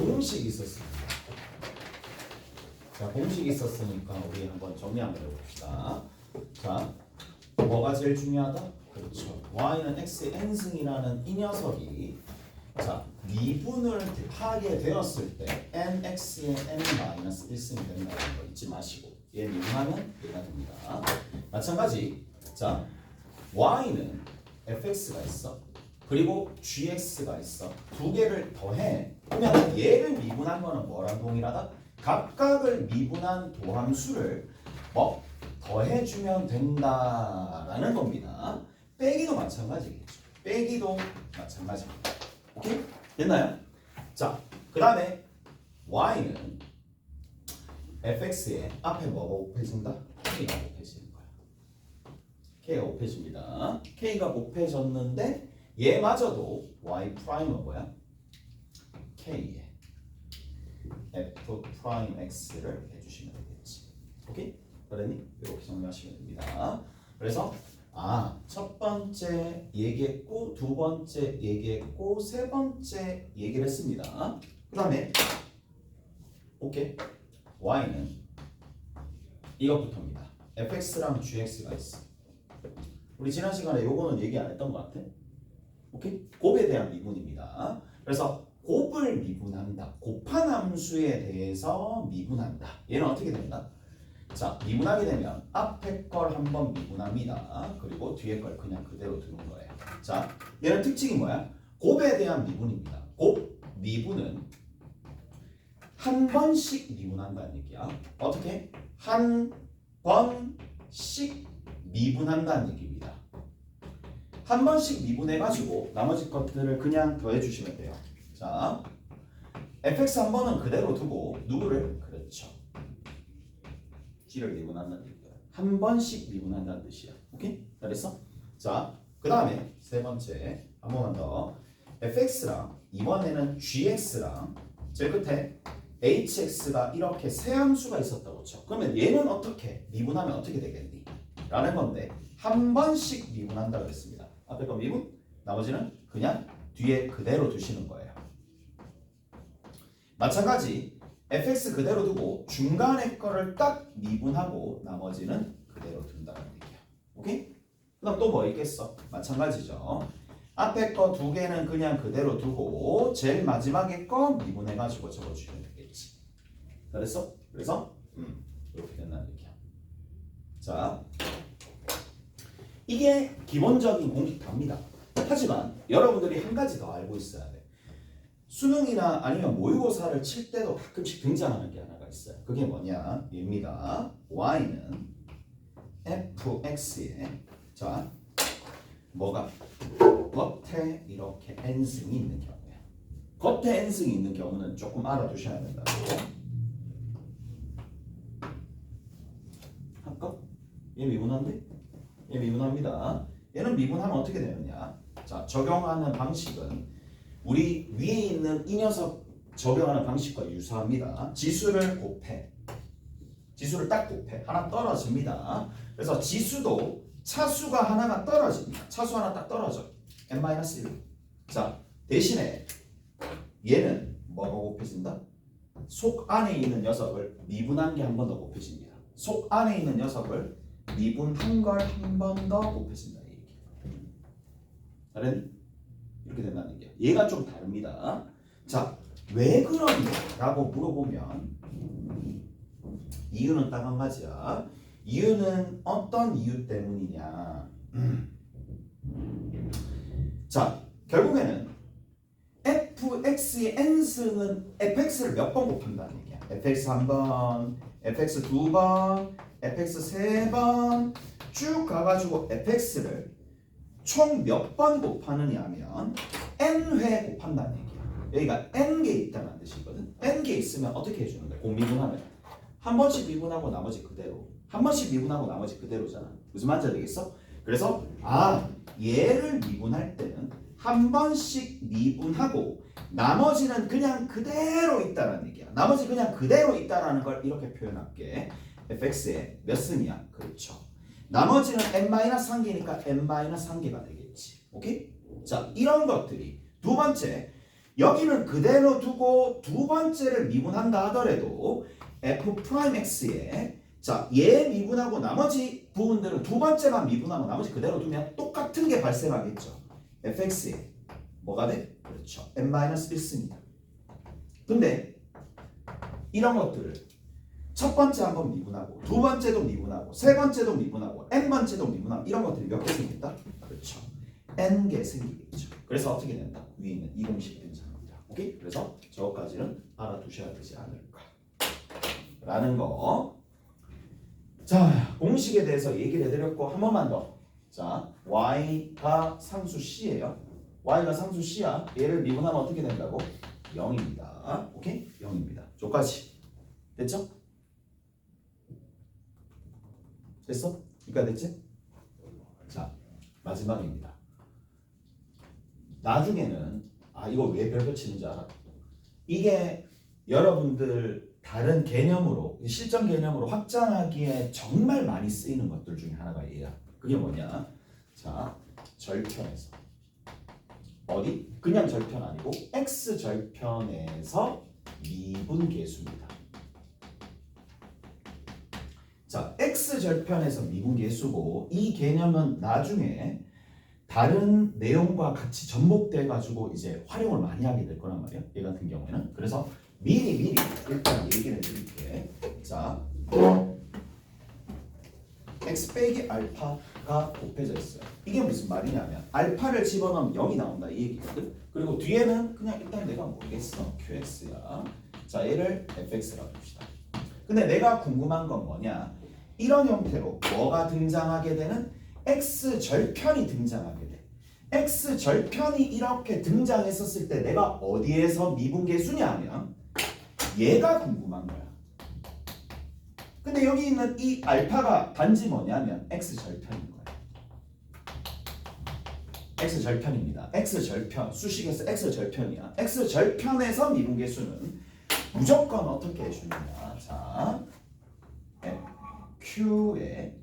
공식이 있었습니다. 자, 공식이 있었으니까 우리 한번 정리 한번 해봅시다. 자, 뭐가 제일 중요하다? 그렇죠. y는 x의 n승이라는 이 녀석이 자, 미분을 하게 되었을 때 nx의 n-1승이 된다는 거 잊지 마시고 얘 미분하면 얘가 됩니다. 마찬가지 자, y는 fx가 있어. 그리고 gx가 있어. 두 개를 더해. 그러면 얘를 미분한 거는 뭐랑 동일하다? 각각을 미분한 도함수를 뭐 더해주면 된다라는 겁니다. 빼기도 마찬가지겠죠. 빼기도 마찬가지입니다. 오케이? 됐나요? 자, 그 다음에 y는 fx에 앞에 뭐가 곱해진다? k가 곱해지는 거야. k가 곱해집니다. k가 곱해졌는데 얘마저도 y 프라임은 뭐야? k에 f 프라임 x를 해주시면 되겠지. 오케이? 그러니 이렇게 정리하시면 됩니다. 그래서 첫 번째 얘기했고 두 번째 얘기했고 세 번째 얘기를 했습니다. 그 다음에 오케이 y는 이것부터입니다. fx랑 gx가 있어. 우리 지난 시간에 요거는 얘기 안 했던 것 같아. 오케이? 곱에 대한 미분입니다. 그래서 곱을 미분한다. 곱한 함수에 대해서 미분한다. 얘는 어떻게 된다? 자, 미분하게 되면 앞에 걸 한번 미분합니다. 그리고 뒤에 걸 그냥 그대로 두는 거예요. 자, 얘는 특징이 뭐야? 곱에 대한 미분입니다. 곱 미분은 한 번씩 미분한다는 얘기야. 어떻게? 한 번씩 미분한다는 얘기입니다. 한 번씩 미분해가지고 나머지 것들을 그냥 더해주시면 돼요. 자, fx 한 번은 그대로 두고 누구를? 그렇죠. g를 미분한다는 얘기야. 한 번씩 미분한다는 뜻이야. 오케이? 잘했어? 자, 그 다음에 세 번째 한 번만 더. fx랑 이번에는 gx랑 제일 끝에 hx가 이렇게 세 함수가 있었다고 쳐. 그러면 얘는 어떻게 미분하면 어떻게 되겠니? 라는 건데 한 번씩 미분한다고 했습니다. 앞에 거 미분, 나머지는 그냥 뒤에 그대로 두시는 거예요. 마찬가지 fx 그대로 두고 중간에 거를 딱 미분하고 나머지는 그대로 둔다는 얘기야. 오케이? 그 다음 또 뭐 있겠어? 마찬가지죠. 앞에 거 두 개는 그냥 그대로 두고 제일 마지막에 거 미분해가지고 적어주시면 되겠지. 잘했어? 그래서 이렇게 된다는 얘기야. 자, 이게 기본적인 공식 답니다. 하지만 여러분들이 한 가지 더 알고 있어야 돼. 수능이나 아니면 모의고사를 칠 때도 가끔씩 등장하는 게 하나가 있어요. 그게 뭐냐? 얘입니다. y는 fx에 자 뭐가 겉에 이렇게 n승이 있는 경우야. 겉에 n승이 있는 경우는 조금 알아두셔야 된다고. 할까? 얘 미분한데? 얘 미분합니다. 얘는 미분하면 어떻게 되느냐? 자, 적용하는 방식은 우리 위에 있는 이 녀석 적용하는 방식과 유사합니다. 지수를 곱해. 지수를 딱 곱해. 하나 떨어집니다. 그래서 지수도 차수가 하나가 떨어집니다. 차수 하나 딱 떨어져. n-1. 자, 대신에 얘는 뭐가 곱해진다? 속 안에 있는 녀석을 미분한 게 한 번 더 곱해집니다. 속 안에 있는 녀석을 미분한 걸 한 번 더 곱해진다. 다른 이렇게 된다는 얘기야. 얘가 좀 다릅니다. 자, 왜 그러냐? 라고 물어보면 이유는 딱 한 가지야. 이유는 어떤 이유 때문이냐? 자, 결국에는 fx의 n승은 fx를 몇 번 곱한다는 얘기야. fx 한 번, fx 두 번, fx 세 번 쭉 가가지고 fx를 총 몇 번 곱하느냐 하면 n회 곱한다는 얘기야. 여기가 n개 있다는 뜻이거든. n개 있으면 어떻게 해주는 거야? 곱미분하면 한 번씩 미분하고 나머지 그대로. 한 번씩 미분하고 나머지 그대로잖아. 무슨 말인지 알겠어? 그래서 얘를 미분할 때는 한 번씩 미분하고 나머지는 그냥 그대로 있다는 얘기야. 나머지 그냥 그대로 있다라는 걸 이렇게 표현할게. fx의 몇 승이야? 그렇죠. 나머지는 n-1개니까 n-1개가 되겠지. 오케이? 자, 이런 것들이 두 번째, 여기는 그대로 두고 두 번째를 미분한다 하더라도 f'x에 자, 얘 미분하고 나머지 부분들은 두 번째만 미분하고 나머지 그대로 두면 똑같은 게 발생하겠죠. fx에 뭐가 돼? 그렇죠. n-1씁니다. 근데 이런 것들을 첫 번째 한번 미분하고 두 번째도 미분하고 세 번째도 미분하고 n번째도 미분하고 이런 것들이 몇 개 생긴다? 그렇죠. n개 생기겠죠. 그래서 어떻게 된다? 위에 있는 이 공식이 등장합니다. 오케이? 그래서 저것까지는 알아두셔야 되지 않을까 라는 거. 자, 공식에 대해서 얘기를 해드렸고 한 번만 더. 자, y가 상수 c예요. y가 상수 c야. 얘를 미분하면 어떻게 된다고? 0입니다. 오케이? 0입니다. 저까지 됐죠? 됐어? 이까 됐지? 자, 마지막입니다. 나중에는 이거 왜 별표 치는지 알아? 이게 여러분들 다른 개념으로 실전 개념으로 확장하기에 정말 많이 쓰이는 것들 중에 하나가 얘야. 그게 뭐냐? 자, 절편에서 어디? 그냥 절편 아니고 x 절편에서 미분계수입니다. 자, x 절편에서 미분계수고 이 개념은 나중에 다른 내용과 같이 접목돼 가지고 이제 활용을 많이 하게 될 거란 말이에요. 얘 같은 경우에는. 그래서 미리 일단 얘기를 해드릴게. 자, x 빼기 알파가 곱해져 있어요. 이게 무슨 말이냐면 알파를 집어넣으면 0이 나온다 이 얘기거든. 그리고 뒤에는 그냥 일단 내가 모르겠어. qx야. 자, 얘를 fx라고 합시다. 근데 내가 궁금한 건 뭐냐? 이런 형태로 뭐가 등장하게 되는? x절편이 등장하게 돼. x절편이 이렇게 등장했었을 때 내가 어디에서 미분계수냐 하면 얘가 궁금한 거야. 근데 여기 있는 이 알파가 단지 뭐냐면 x절편인 거야. x절편입니다. x절편, 수식에서 x절편이야. x절편에서 미분계수는 무조건 어떻게 해주느냐. 자, q의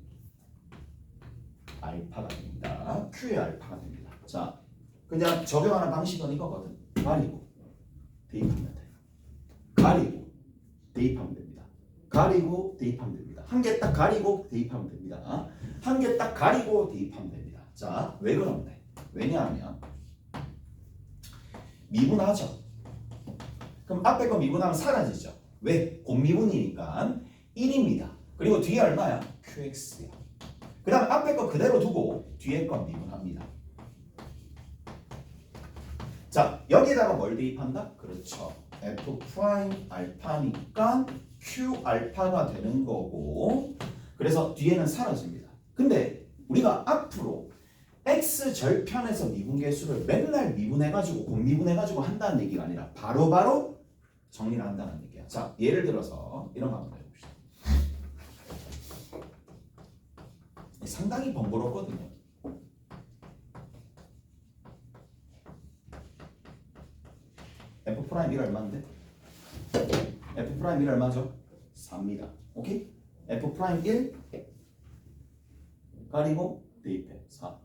알파가 됩니다. q의 알파가 됩니다. 자, 그냥 적용하는 방식은 이거거든. 가리고 대입하면 돼. 가리고 대입하면 됩니다. 가리고 대입하면 됩니다. 한 개 딱 가리고 대입하면 됩니다. 한 개 딱 가리고 대입하면 됩니다. 자, 왜 그런데? 왜냐하면 미분하죠. 그럼 앞에 거 미분하면 사라지죠. 왜? 곱미분이니까 1입니다. 그리고 뒤에 얼마야? qx야. 그 다음 앞에 거 그대로 두고 뒤에 거 미분합니다. 자, 여기에다가 뭘 대입한다? 그렇죠. f 프라임 알파니까 q 알파가 되는 거고, 그래서 뒤에는 사라집니다. 근데 우리가 앞으로 x 절편에서 미분계수를 맨날 미분해가지고 곱미분해가지고 한다는 얘기가 아니라 바로바로 정리를 한다는 얘기야. 자, 예를 들어서 이런 거 한번 해봅시다. 상당히 번거롭거든요. f'1이 얼마인데? f'1이 얼마죠? 4입니다. 오케이? f'1 가리고 대입해 4.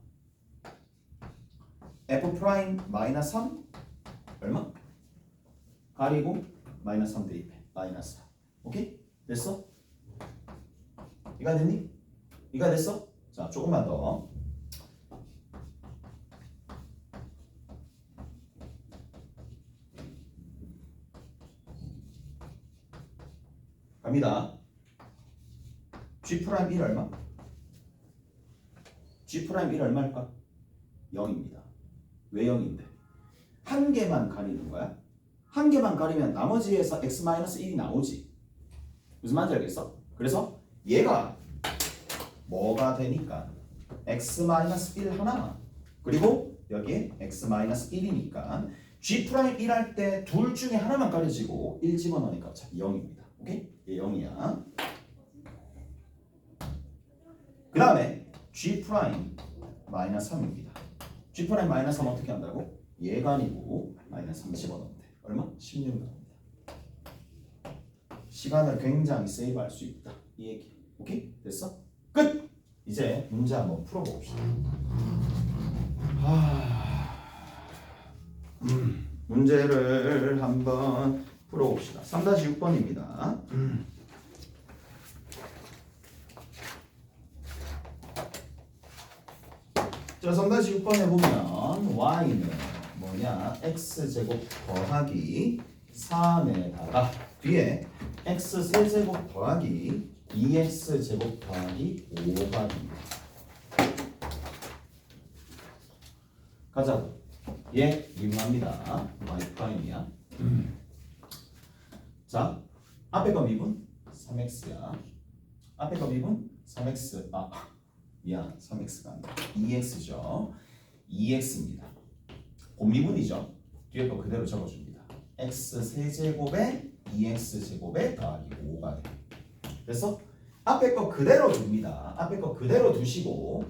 f'-3 얼마? 가리고 -3 대입해 -4. 오케이? 됐어? 이가 됐니? 이가 됐어? 자, 조금만 더. 갑니다. G'1 얼마? G'1 얼마일까? 0입니다. 왜 0인데? 한 개만 가리는 거야? 한 개만 가리면 나머지에서 x-1이 나오지. 무슨 말인지 알겠어? 그래서 얘가 뭐가 되니까 x-1 하나만, 그리고 여기에 x-1이니까 G'1 할 때 둘 중에 하나만 가려지고 1 집어넣으니까 어차피 0입니다. 오케이? 얘 0이야. 그 다음에 G'-3입니다. G'-3 어떻게 한다고? 얘가 아니고 -3 집어넣으면 돼. 얼마? 16 나옵니다. 시간을 굉장히 세이브할 수 있다. 이 얘기. 오케이? 됐어? 끝! 이제 문제 한번 풀어봅시다. 문제를 한번 풀어봅시다. 3-6번입니다. 자, 3-6번에 보면 y는 뭐냐? x제곱 더하기 3에다가 뒤에 x세제곱 더하기 2x제곱 더하기 5가 됩니다. 가자. 얘 미분합니다. y 프라임이야. 자, 앞에 거 미분 3x야. 앞에 거 미분 3x. 미안, 3x가 아니라 2x죠. 2x입니다. 곱미분이죠. 뒤에 거 그대로 적어줍니다. x 세제곱에 2x 제곱에 더하기 5가 돼요. 그래서 앞에 거 그대로 둡니다. 앞에 거 그대로 두시고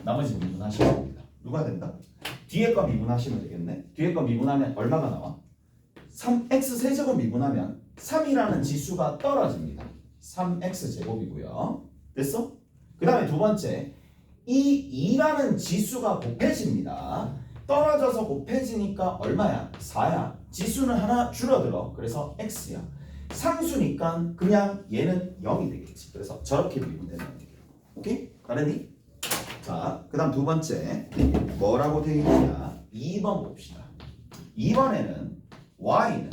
나머지 미분하시면 됩니다. 누가 된다? 뒤에 거 미분하시면 되겠네. 뒤에 거 미분하면 얼마가 나와? 3x 세제곱 미분하면 3이라는 지수가 떨어집니다. 3x 제곱이고요. 됐어? 그 다음에 두 번째, 이 2라는 지수가 곱해집니다. 떨어져서 곱해지니까 얼마야? 4야. 지수는 하나 줄어들어. 그래서 x야. 상수니까 그냥 얘는 0이 되겠지. 그래서 저렇게 미분되는 거예요. 오케이? 다르니? 자, 그 다음 두 번째 뭐라고 되어 있느냐? 2번 봅시다. 2번에는 y는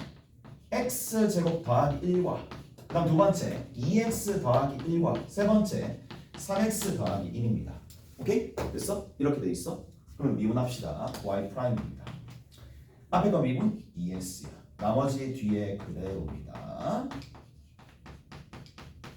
x제곱 더하기 1과 그 다음 두 번째 2x 더하기 1과 세 번째 3x 더하기 1입니다. 오케이? 됐어? 이렇게 돼 있어? 그러면 미분합시다. y 프라임입니다. 앞에 거 미분 2x야. 나머지 뒤에 그대로입니다.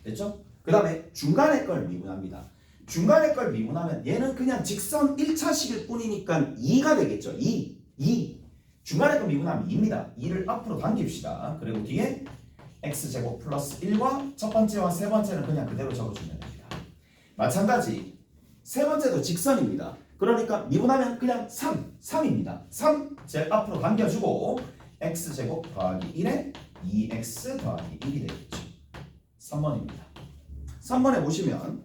됐죠? 그 다음에 중간에 걸 미분합니다. 중간에 걸 미분하면 얘는 그냥 직선 1차식일 뿐이니까 2가 되겠죠. 2. 중간에 거 미분하면 2입니다. 2를 앞으로 당깁시다. 그리고 뒤에 x제곱 플러스 1과 첫 번째와 세 번째는 그냥 그대로 적어주면 됩니다. 마찬가지 세 번째도 직선입니다. 그러니까 미분하면 그냥 3입니다. 3 제일 앞으로 당겨주고 x제곱 더하기 1에 2x 더하기 1이 되겠죠. 3번입니다. 3번에 보시면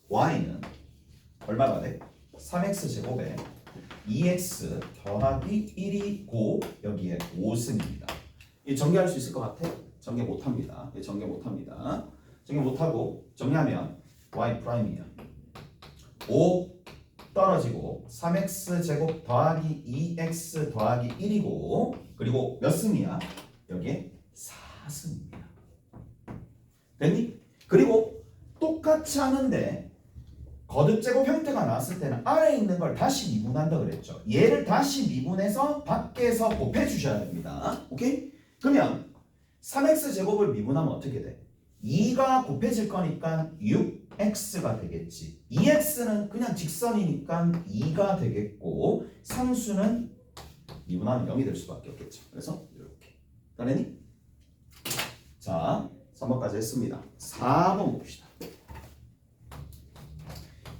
y는 얼마가 돼? 3x제곱에 2x 더하기 1이고 여기에 5승입니다. 이 정리할 수 있을 것 같아? 정리 못합니다. 정리 못합니다. 정리 못하고 정리하면 y 프라임이야. 5 떨어지고 3x제곱 더하기 2x 더하기 1이고 그리고 몇 승이야? 여기에 4승입니다. 됐니? 그리고 똑같이 하는데 거듭제곱 형태가 나왔을 때는 아래에 있는 걸 다시 미분한다 그랬죠. 얘를 다시 미분해서 밖에서 곱해 주셔야 됩니다. 오케이? 그러면 3x제곱을 미분하면 어떻게 돼? 2가 곱해질 거니까 6x가 되겠지. 2x는 그냥 직선이니까 2가 되겠고 상수는 미분하면 0이 될 수밖에 없겠죠. 그래서 이렇게. 따르니? 자, 3번까지 했습니다. 4번 봅시다.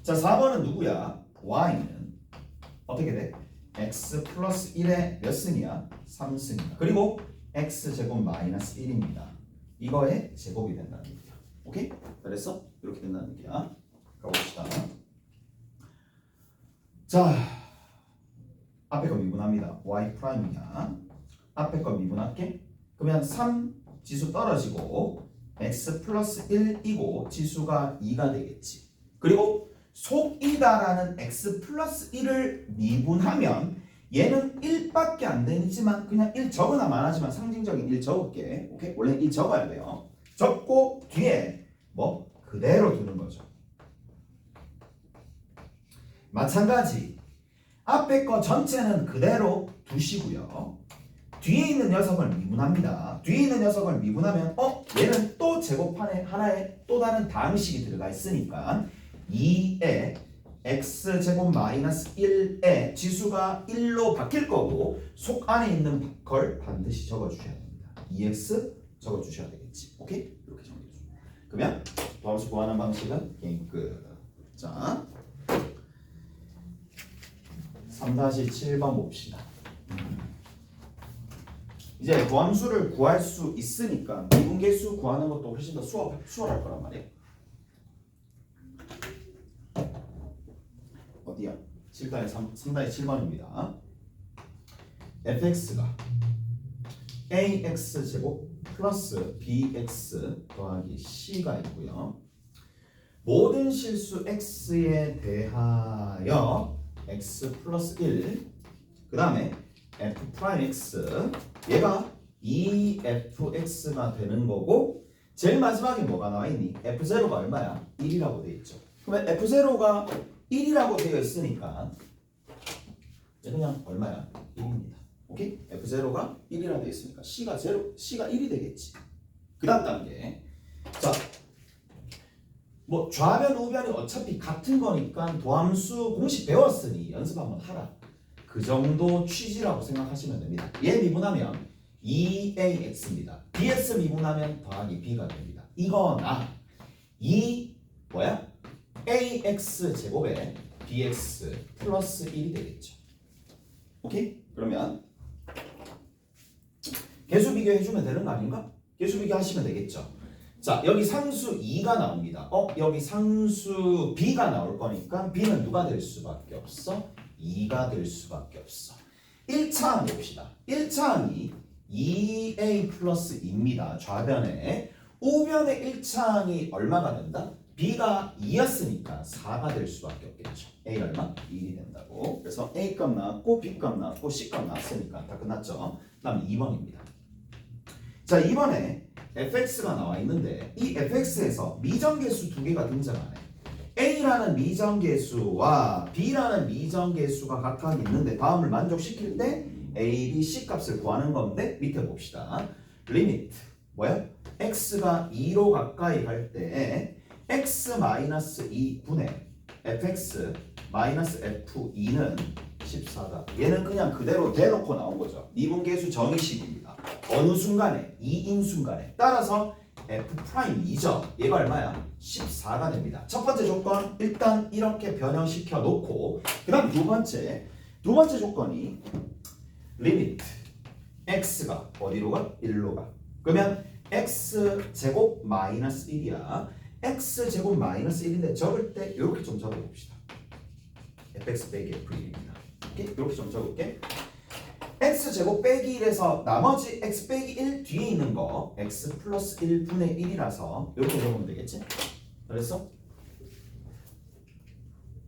자, 4번은 누구야? y는 어떻게 돼? x 플러스 1의 몇 승이야? 3승이야. 그리고 x제곱 마이너스 1입니다. 이거의 제곱이 된다는 얘기야. 오케이? 그랬어? 이렇게 된다는 얘기야. 가봅시다. 자, 앞에 거 미분합니다. y 프라임이야. 앞에 거 미분할게. 그러면 3 지수 떨어지고 x 플러스 1이고 지수가 2가 되겠지. 그리고 속이다라는 x 플러스 1을 미분하면 얘는 1밖에 안 되지만 그냥 1 적으나 많아지만 상징적인 1 적을게. 오케이? 원래 1 적어야 돼요. 적고 뒤에 뭐 그대로 두는 거죠. 마찬가지 앞에 거 전체는 그대로 두시고요. 뒤에 있는 녀석을 미분합니다. 뒤에 있는 녀석을 미분하면 얘는 또 제곱판에 하나의 또 다른 다항식이 들어가 있으니까 2에 x제곱 마이너스 1에 지수가 1로 바뀔 거고 속 안에 있는 걸 반드시 적어주셔야 됩니다. 2x 적어주셔야 되겠지. 오케이? 이렇게 정리해줘. 그러면 도함수 구하는 방식은 게임 끝. 자, 3-7번 봅시다. 이제 도함수를 구할 수 있으니까 미분계수 구하는 것도 훨씬 더 수월할 거란 말이에요. 어디야? 7단의 3단의 7번입니다. fx가 ax 제곱 플러스 bx 더하기 c가 있고요. 모든 실수 x에 대하여 x 플러스 1, 그 다음에 f 프라임 x, 얘가 2fx가 되는 거고, 제일 마지막에 뭐가 나와 있니? f0가 얼마야? 1이라고 되어 있죠. 그러면 f0가 1이라고 되어 있으니까 그냥 얼마야? 1입니다. 오케이? f0가 1이라고 되어 있으니까 c가 1이 되겠지. 그 다음 단계. 자, 뭐 좌변 우변이 어차피 같은 거니까 도함수 공식 배웠으니 연습 한번 하라. 그 정도 취지라고 생각하시면 됩니다. 얘 미분하면 2ax입니다. bx 미분하면 더하기 b가 됩니다. 이거나 ax 제곱에 bx 플러스 1이 되겠죠. 오케이? 그러면 계수 비교해주면 되는 거 아닌가? 계수 비교하시면 되겠죠. 자, 여기 상수 2가 나옵니다. 여기 상수 b가 나올 거니까 b는 누가 될 수밖에 없어? 2가 될 수밖에 없어. 1차항 봅시다. 1차항이 2a 플러스 2입니다. 좌변에. 우변의 1차항이 얼마가 된다? b가 2였으니까 4가 될 수밖에 없겠죠. a 얼마? 1이 된다고. 그래서 a 값 나왔고 b 값 나왔고 c 값 나왔으니까 다 끝났죠. 다음 2번입니다. 자, 이번에 fx가 나와 있는데 이 fx에서 미정계수 두 개가 등장하네. a라는 미정계수와 b라는 미정계수가 각각 있는데 다음을 만족시킬 때 a, b, c 값을 구하는 건데 밑에 봅시다. 리미트 뭐야? x가 2로 가까이 갈 때 x-2 분의 fx f2는 14다. 얘는 그냥 그대로 대놓고 나온 거죠. 미분계수 정의식입니다. 어느 순간에 2인 순간에 따라서 f'2죠. 얘가 얼마야? 14가 됩니다. 첫 번째 조건 일단 이렇게 변형시켜 놓고 그 다음 두 번째 조건이 리미트 x가 어디로 가? 1로 가. 그러면 x제곱 마이너스 1이야. x제곱 마이너스 1인데 적을 때 이렇게 좀 적어봅시다. fx 빼기 f1입니다. 이렇게 좀 적을게. x제곱 빼기 1에서 나머지 x 빼기 1 뒤에 있는 거 x 플러스 1분의 1이라서 이렇게 적으면 되겠지? 그래서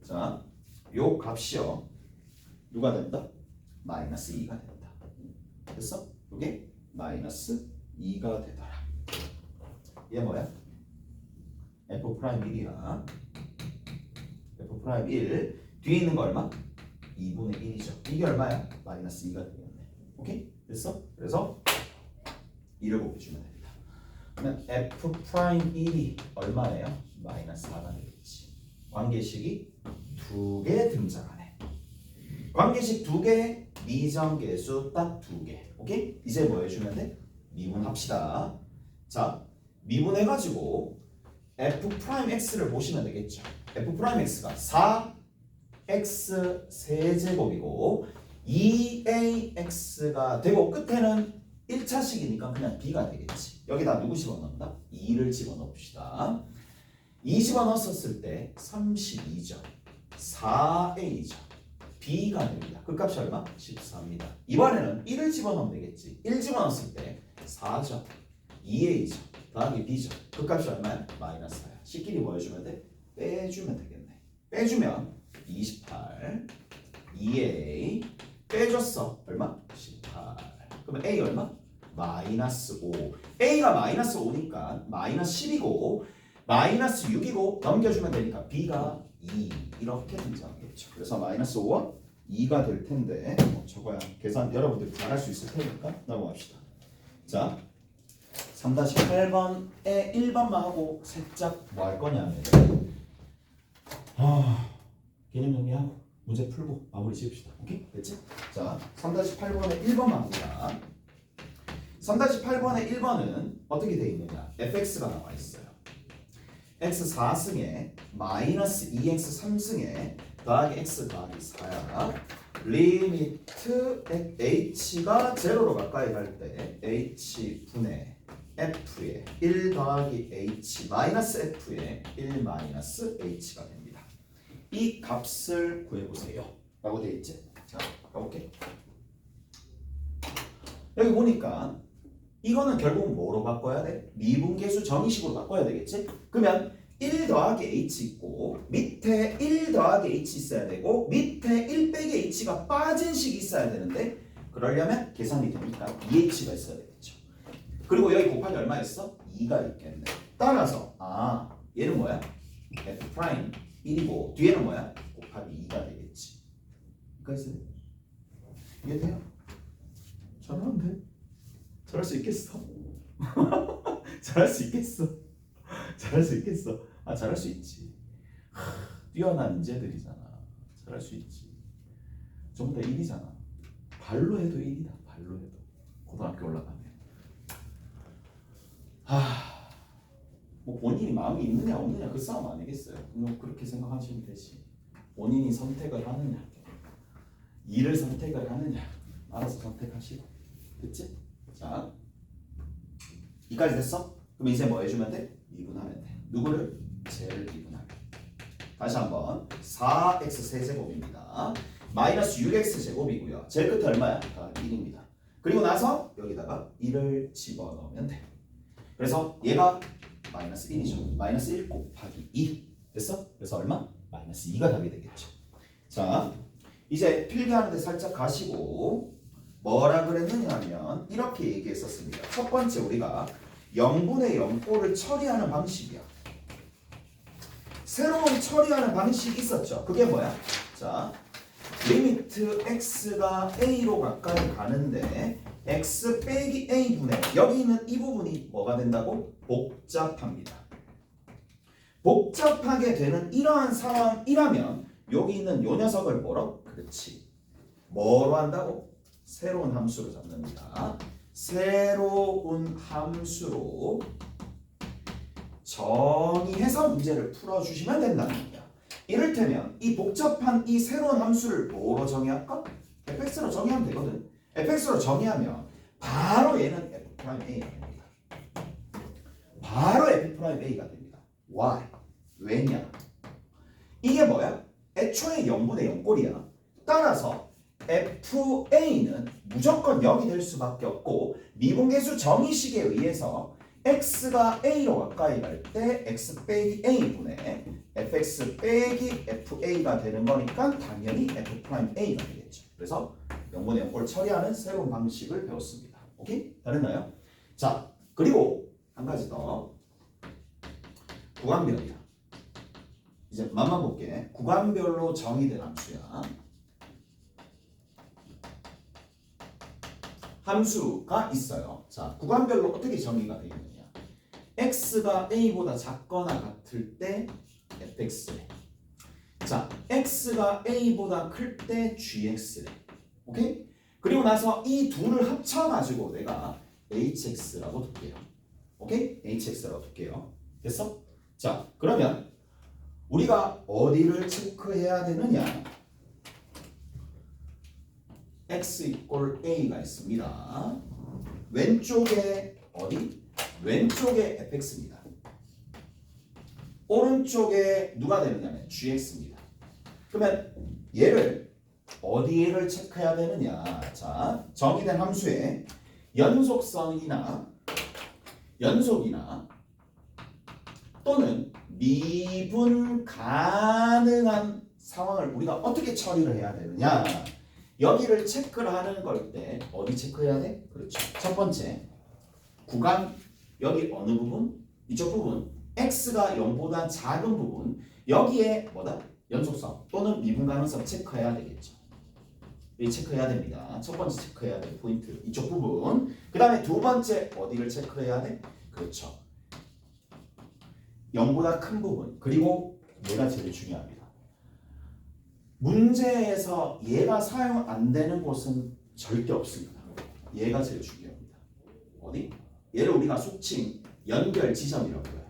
자, 요 값이요 누가 된다? 마이너스 2가 된다. 됐어? 이게 마이너스 2가 되더라. 얘 뭐야? f 프라임 1이야. f 프라임 1 뒤에 있는 거 얼마? 2분의 1이죠. 이게 얼마야? 마이너스 2가 되겠네. 오케이? 됐어? 그래서 2를 곱해주면 됩니다. 그러면 f 프라임 1이 얼마예요? 마이너스 4가 되겠지. 관계식이 두 개 등장하네. 관계식 두 개, 미정계수 딱 두 개. 오케이? 이제 뭐 해주면 돼? 미분합시다. 자, 미분해가지고 f 프라임 x를 보시면 되겠죠. f 프라임 x가 4x 세제곱이고 2ax가 되고 끝에는 1차식이니까 그냥 b가 되겠지. 여기다 누구 집어넣는다? 2를 집어넣읍시다. 2 집어넣었을 때 32죠. 4a죠. b가 됩니다. 그 값이 얼마? 14입니다. 이번에는 1을 집어넣으면 되겠지. 1 집어넣었을 때 4죠. 2a죠. 더하기 b죠. 그 값이 얼마야? 마이너스 4야. C끼리 뭐 해주면 돼? 빼주면 되겠네. 빼주면 28 2a 빼줬어. 얼마? 18. 그러면 a 얼마? 마이너스 5. a가 마이너스 5니까 마이너스 10이고 마이너스 6이고 넘겨주면 되니까 b가 2 이렇게 등장하겠죠. 그래서 마이너스 5와 2가 될 텐데 저거야 계산 여러분들 잘할 수 있을 테니까 넘어갑시다. 자, 3-8번에 1번만 하고 살짝 뭐 할 거냐면 개념 정리하고 문제 풀고 마무리 지읍시다. 오케이? 됐지? 자, 3-8번에 1번만 합니다. 3-8번의 1번은 어떻게 되어 있느냐? fx가 나와 있어요. x 4승에 마이너스 2x 3승에 더하기 x 더하기 4야. 리미트 h가 제로로 가까이 갈 때 h 분의 f에 1 더하기 h 마이너스 f에 1 마이너스 h가 됩니다. 이 값을 구해보세요. 라고 돼 있지. 자, 가볼게. 여기 보니까 이거는 결국 뭐로 바꿔야 돼? 미분계수 정의식으로 바꿔야 되겠지? 그러면 1 더하기 h 있고 밑에 1 더하기 h 있어야 되고 밑에 1 빼기 h가 빠진 식이 있어야 되는데 그러려면 계산이 되니까 2h가 있어야 되겠죠. 그리고 여기 곱하기 얼마였어? 2가 있겠네. 따라서 얘는 뭐야? f 프라임 1이고 뒤에는 뭐야? 곱하기 2가 되겠지. 그래서 이해돼요? 잘하는데? 잘할 수 있겠어? 잘할 수 있겠어? 잘할 수 있겠어? 잘할 수 있지. 뛰어난 인재들이잖아. 잘할 수 있지. 전부 다 1이잖아. 발로 해도 1이다. 발로 해도. 고등학교 올라가면. 뭐 본인이 마음이 있느냐 없느냐 그 싸움 아니겠어요. 그냥 그렇게 생각하시면 되지. 본인이 선택을 하느냐, 일을 선택을 하느냐, 알아서 선택하시고. 됐지? 자, 이까지 됐어? 그럼 이제 뭐 해주면 돼? 미분하면 돼. 누구를? 쟤를 미분하면. 다시 한번 4x 세제곱입니다. 마이너스 6x 제곱이고요. 제일 끝에 얼마야? 1입니다. 그리고 나서 여기다가 1을 집어넣으면 돼. 그래서 얘가 마이너스 1이죠. 마이너스 1 곱하기 2 됐어? 그래서 얼마? 마이너스 2가 답이 되겠죠. 자, 이제 필기하는데 살짝 가시고 뭐라 그랬느냐 하면 이렇게 얘기했었습니다. 첫 번째 우리가 0분의 0꼴을 처리하는 방식이야. 새로운 처리하는 방식이 있었죠. 그게 뭐야? 자, 리미트 x가 a로 가까이 가는데 x 빼기 a분의 여기 있는 이 부분이 뭐가 된다고? 복잡합니다. 복잡하게 되는 이러한 상황이라면 여기 있는 요 녀석을 뭐로? 그렇지. 뭐로 한다고? 새로운 함수로 잡는다. 새로운 함수로 정의해서 문제를 풀어주시면 된다는 거야. 이를테면 이 복잡한 이 새로운 함수를 뭐로 정의할까? fx로 정의하면 되거든. fx로 정의하면 바로 얘는 f'a가 됩니다. 바로 f'a가 됩니다. why? 왜냐? 이게 뭐야? 애초에 0분의 0꼴이야. 따라서 FA는 무조건 0이 될 수밖에 없고 미분계수 정의식에 의해서 x가 a로 가까이 갈 때 x 빼기 a분의 fx 빼기 fa가 되는 거니까 당연히 f'a가 되겠죠. 그래서 0분의 0꼴 처리하는 새로운 방식을 배웠습니다. 오케이? 다 됐나요? 자, 그리고 한 가지 더. 구간별이야. 이제 맛만 볼게. 구간별로 정의된 함수야. 함수가 있어요. 자, 구간별로 어떻게 정의가 되어 있느냐? x가 a보다 작거나 같을 때 fx래. 자, x가 a보다 클 때 gx래. 오케이? 그리고 나서 이 둘을 합쳐가지고 내가 hx라고 둘게요. 오케이? hx라고 둘게요. 됐어? 자, 그러면 우리가 어디를 체크해야 되느냐? x 이꼴 a가 있습니다. 왼쪽에 어디? 왼쪽에 fx입니다. 오른쪽에 누가 되느냐면 gx입니다. 그러면 얘를 어디를 체크해야 되느냐? 자, 정의된 함수의 연속성이나 연속이나 또는 미분 가능한 상황을 우리가 어떻게 처리를 해야 되느냐? 여기를 체크를 하는 걸 때 어디 체크해야 돼? 그렇죠. 첫 번째, 구간 여기 어느 부분? 이쪽 부분 x가 0보다 작은 부분 여기에 뭐다? 연속성 또는 미분 가능성 체크해야 되겠죠. 이 체크해야 됩니다. 첫 번째 체크해야 될 포인트 이쪽 부분. 그 다음에 두 번째 어디를 체크해야 돼? 그렇죠. 0보다 큰 부분 그리고 얘가 제일 중요합니다. 문제에서 얘가 사용 안 되는 곳은 절대 없습니다. 얘가 제일 중요합니다. 어디? 얘를 우리가 속칭 연결 지점이라고 해요.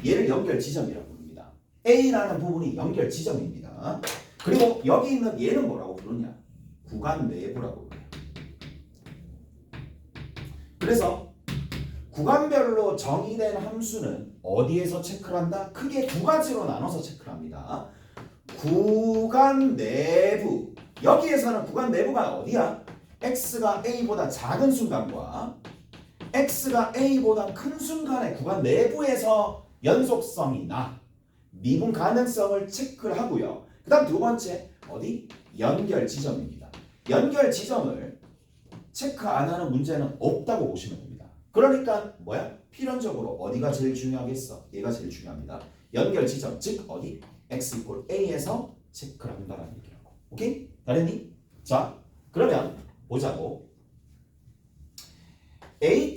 얘를 연결 지점이라고 부릅니다. A라는 부분이 연결 지점입니다. 그리고 여기 있는 얘는 뭐라고 부르냐? 구간 내부라고 그래요. 그래서 구간별로 정의된 함수는 어디에서 체크를 한다? 크게 두 가지로 나눠서 체크를 합니다. 구간 내부. 여기에서는 구간 내부가 어디야? x가 a보다 작은 순간과 x가 a보다 큰 순간의 구간 내부에서 연속성이나 미분 가능성을 체크를 하고요. 그 다음 두 번째 어디? 연결 지점입니다. 연결 지점을 체크 안 하는 문제는 없다고 보시면 됩니다. 그러니까 뭐야? 필연적으로 어디가 제일 중요하겠어? 얘가 제일 중요합니다. 연결 지점, 즉 어디? x 이퀄 a에서 체크를 한다는 얘기라고. 오케이? 다랬니? 자, 그러면 보자고. h에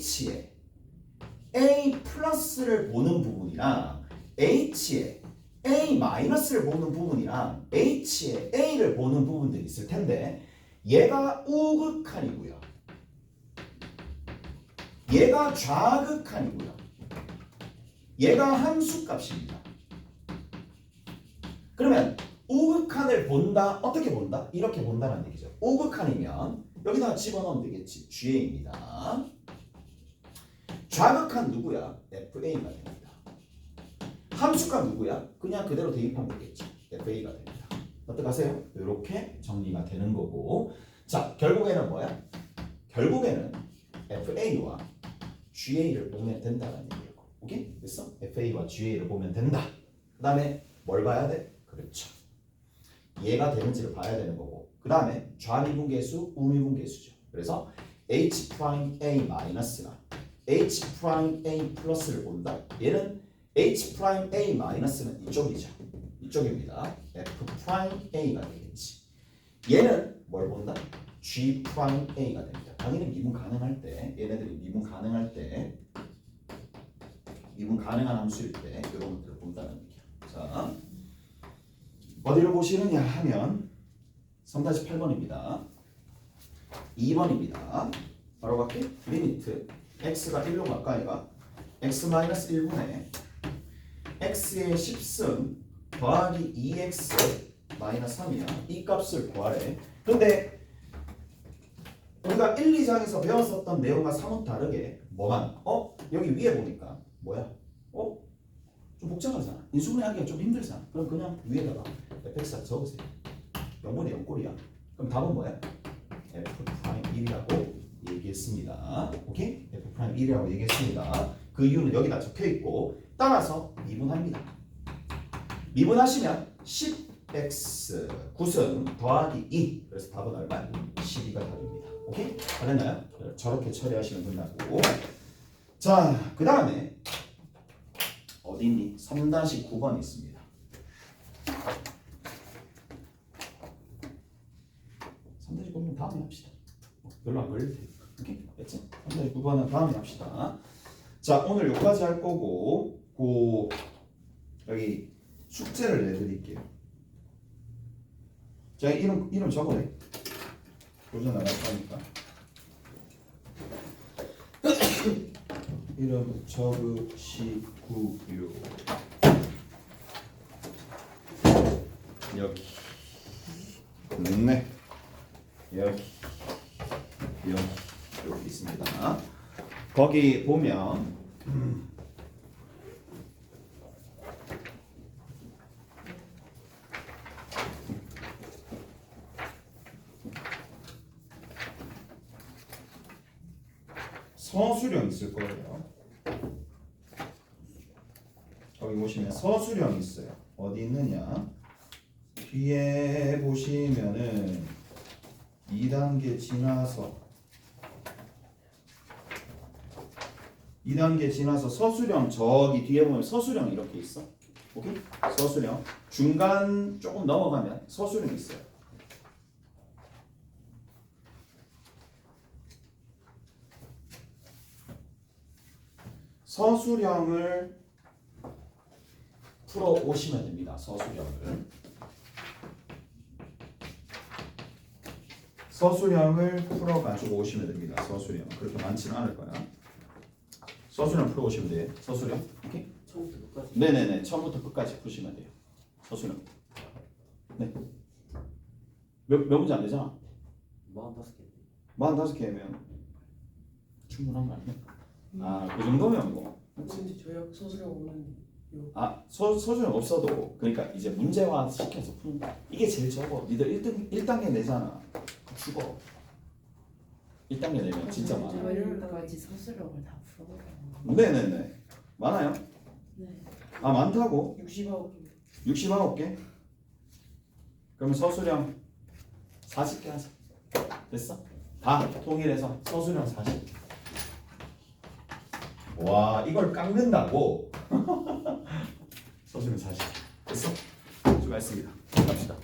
a 플러스를 보는 부분이랑 h에 a 마이너스를 보는 부분이랑 h에 a를 보는 부분들이 있을 텐데 얘가 우극한이고요. 얘가 좌극한이고요. 얘가 함수값입니다. 그러면 우극한을 본다. 어떻게 본다? 이렇게 본다는 얘기죠. 우극한이면 여기다가 집어넣으면 되겠지. GA입니다. 좌극한 누구야? FA가 됩니다. 함수값 누구야? 그냥 그대로 대입하면 되겠죠. FA가 됩니다. 어떡하세요? 이렇게 정리가 되는 거고. 자, 결국에는 뭐야? 결국에는 FA와 GA를 보면 된다는 얘기고. 오케이? 됐어? FA와 GA를 보면 된다. 그 다음에 뭘 봐야 돼? 그렇죠. 얘가 되는지를 봐야 되는 거고. 그 다음에 좌미분계수, 우미분계수죠. 그래서 H'A 마이너스가 H'A 플러스를 본다. 얘는 H'A 마이너스는 이쪽이죠. 이쪽입니다. F'A가 되겠지. 얘는 뭘 본다? G'A가 됩니다. 당연히 미분 가능할 때, 얘네들이 미분 가능할 때, 미분 가능한 함수일 때 이런 것들을 본다는 얘기야. 자, 어디를 보시느냐 하면 3-8번입니다. 2번입니다. 바로 갈게. 리미트 x가 1로 가까이가 x-1분의 x의 10승 더하기 2x 마이너스 3이야. 이 값을 구하래. 근데 우리가 1, 2장에서 배웠었던 내용과 사뭇 다르게 뭐만 여기 위에 보니까 뭐야? 좀 복잡하잖아. 인수분해하기가 좀 힘들잖아. 그럼 그냥 위에다가 fx를 적으세요. 0분의 0꼴이야. 그럼 답은 뭐야? f'1이라고 얘기했습니다. 오케이? f'1이라고 얘기했습니다. 그 이유는 여기다 적혀있고 따라서 미분합니다. 미분하시면 10x 9승 더하기 2 그래서 답은 얼마야? 12가 답입니다. 오케이? 알았나요? 저렇게 처리하시면 된다고. 자, 그 다음에 어디 있니? 3-9번 있습니다. 3-9번 다음에 합시다. 별로 안 걸릴 테니까. 오케이? 됐지? 3-9번은 다음에 합시다. 자, 오늘 여기까지 할 거고 여기 숙제를 내드릴게요. 자, 이름 적어래. 도전 나갈 거니까. 이름 적으시고요. 여기. 네. 여기 있습니다. 거기 보면 서술형 있을 거예요. 거기 보시면 서술형 있어요. 어디 있느냐? 뒤에 보시면은 2단계 지나서 서술형 저기 뒤에 보면 서술형 이렇게 있어. 오케이? 서술형 중간 조금 넘어가면 서술형 있어요. 서술형을 풀어 오시면 됩니다. 서술형을 풀어 가지고 오시면 됩니다. 서술형 그렇게 많지는 않을 거야. 서술형 풀어 오시면 돼. 서술형. 오케이? 처음부터 끝까지. 네네네. 처음부터 끝까지 푸시면 돼요. 서술형. 네. 몇 문제 안 되잖아. 45개. 45개면 충분한 거 아니야? 아, 그 정도면 뭐. 근데 저희 소수령 없는데. 아, 소수는 없어도 그러니까 이제 문제화 시켜서 푸는 거. 이게 제일 적어. 니들 1단계 내잖아. 죽어. 1단계 내면 진짜 많아. 저희까지 서술형을 다 풀어보려고. 네네네. 많아요? 네. 아, 많다고? 69개. 69개? 그러면 서술형 40개 하자. 됐어? 다 통일해서 서술형 40. 와, 이걸 깎는다고? 서술형 40. 됐어? 수고했습니다. 갑시다.